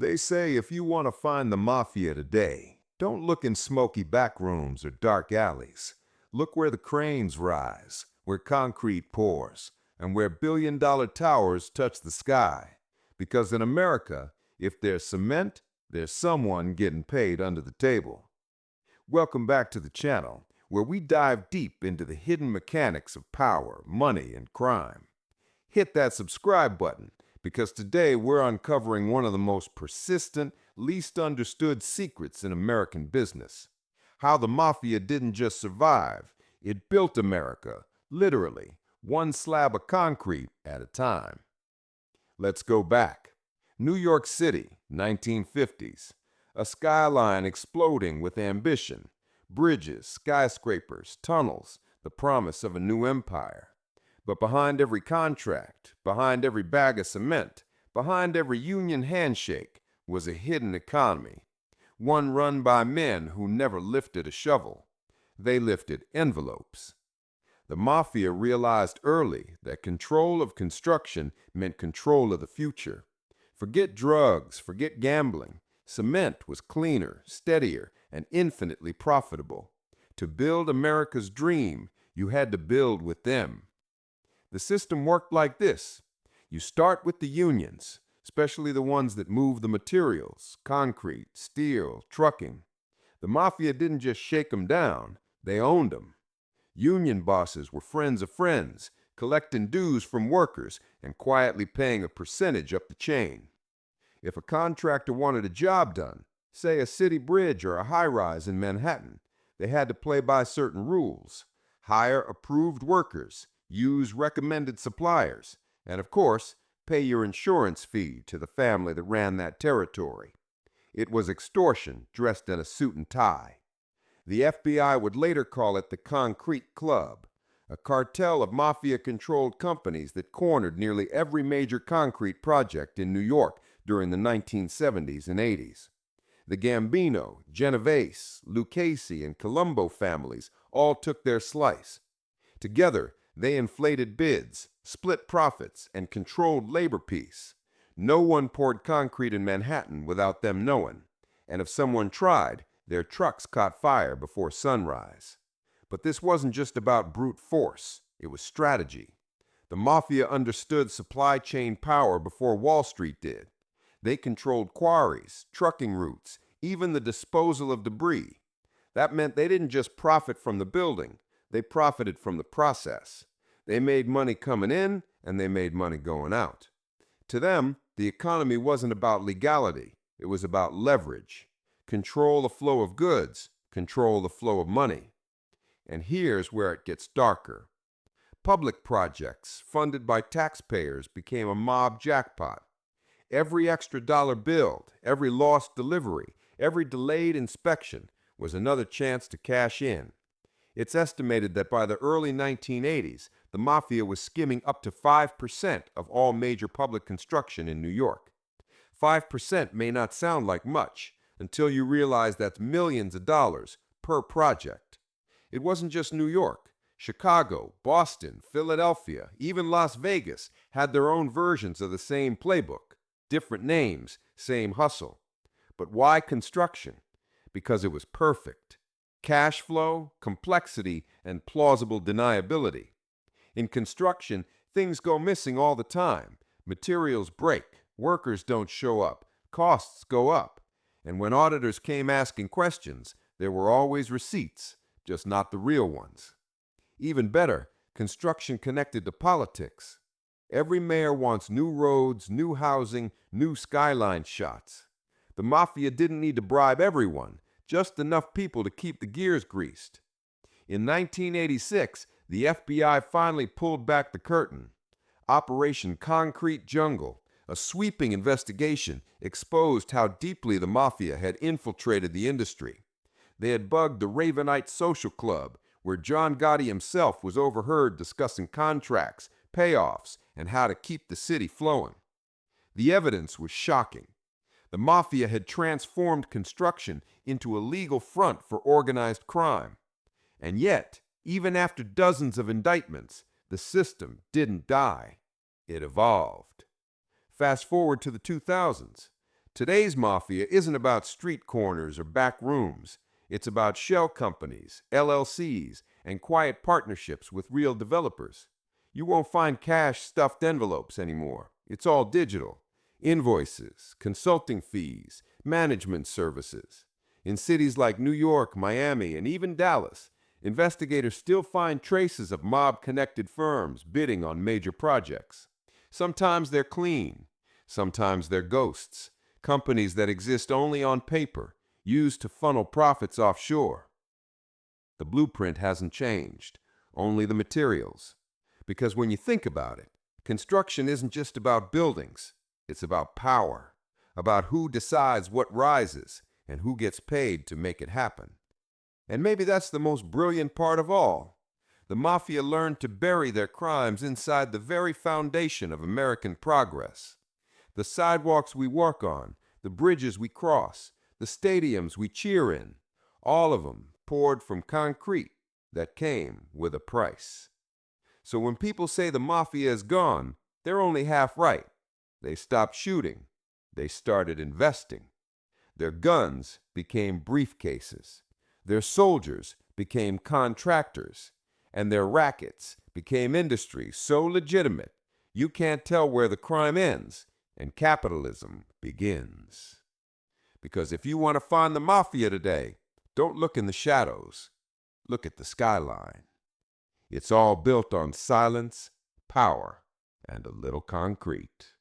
They say if you want to find the mafia today, don't look in smoky back rooms or dark alleys. Look where the cranes rise, where concrete pours, and where billion-dollar towers touch the sky. Because in America, if there's cement, there's someone getting paid under the table. Welcome back to the channel, where we dive deep into the hidden mechanics of power, money, and crime. Hit that subscribe button, because today we're uncovering one of the most persistent, least understood secrets in American business. How the mafia didn't just survive, it built America, literally, one slab of concrete at a time. Let's go back. New York City, 1950s. A skyline exploding with ambition. Bridges, skyscrapers, tunnels, the promise of a new empire. But behind every contract, behind every bag of cement, behind every union handshake was a hidden economy. One run by men who never lifted a shovel. They lifted envelopes. The mafia realized early that control of construction meant control of the future. Forget drugs, forget gambling. Cement was cleaner, steadier, and infinitely profitable. To build America's dream, you had to build with them. The system worked like this. You start with the unions, especially the ones that move the materials, concrete, steel, trucking. The mafia didn't just shake them down, they owned them. Union bosses were friends of friends, collecting dues from workers and quietly paying a percentage up the chain. If a contractor wanted a job done, say a city bridge or a high-rise in Manhattan, they had to play by certain rules. Hire approved workers, use recommended suppliers, and of course, pay your insurance fee to the family that ran that territory. It was extortion dressed in a suit and tie. The FBI would later call it the Concrete Club, a cartel of mafia-controlled companies that cornered nearly every major concrete project in New York during the 1970s and 80s. The Gambino, Genovese, Lucchese, and Colombo families all took their slice. Together, they inflated bids, split profits, and controlled labor peace. No one poured concrete in Manhattan without them knowing, and if someone tried, their trucks caught fire before sunrise. But this wasn't just about brute force, it was strategy. The mafia understood supply chain power before Wall Street did. They controlled quarries, trucking routes, even the disposal of debris. That meant they didn't just profit from the building, they profited from the process. They made money coming in, and they made money going out. To them, the economy wasn't about legality, it was about leverage. Control the flow of goods, control the flow of money. And here's where it gets darker. Public projects, funded by taxpayers, became a mob jackpot. Every extra dollar billed, every lost delivery, every delayed inspection was another chance to cash in. It's estimated that by the early 1980s, the mafia was skimming up to 5% of all major public construction in New York. 5% may not sound like much until you realize that's millions of dollars per project. It wasn't just New York. Chicago, Boston, Philadelphia, even Las Vegas had their own versions of the same playbook. Different names, same hustle. But why construction? Because it was perfect. Cash flow, complexity, and plausible deniability. In construction, things go missing all the time. Materials break, workers don't show up, costs go up. And when auditors came asking questions, there were always receipts, just not the real ones. Even better, construction connected to politics. Every mayor wants new roads, new housing, new skyline shots. The mafia didn't need to bribe everyone, just enough people to keep the gears greased. In 1986, the FBI finally pulled back the curtain. Operation Concrete Jungle, a sweeping investigation, exposed how deeply the mafia had infiltrated the industry. They had bugged the Ravenite Social Club, where John Gotti himself was overheard discussing contracts, payoffs, and how to keep the city flowing. The evidence was shocking. The mafia had transformed construction into a legal front for organized crime. And yet, even after dozens of indictments, the system didn't die. It evolved. Fast forward to the 2000s. Today's mafia isn't about street corners or back rooms. It's about shell companies, LLCs, and quiet partnerships with real developers. You won't find cash stuffed envelopes anymore. It's all digital. Invoices, consulting fees, management services. In cities like New York, Miami, and even Dallas, investigators still find traces of mob-connected firms bidding on major projects. Sometimes they're clean. Sometimes they're ghosts. Companies that exist only on paper, used to funnel profits offshore. The blueprint hasn't changed, only the materials. Because when you think about it, construction isn't just about buildings, it's about power, about who decides what rises and who gets paid to make it happen. And maybe that's the most brilliant part of all. The mafia learned to bury their crimes inside the very foundation of American progress. The sidewalks we walk on, the bridges we cross, the stadiums we cheer in, all of them poured from concrete that came with a price. So when people say the mafia is gone, they're only half right. They stopped shooting. They started investing. Their guns became briefcases. Their soldiers became contractors. And their rackets became industries so legitimate you can't tell where the crime ends and capitalism begins. Because if you want to find the mafia today, don't look in the shadows. Look at the skyline. It's all built on silence, power, and a little concrete.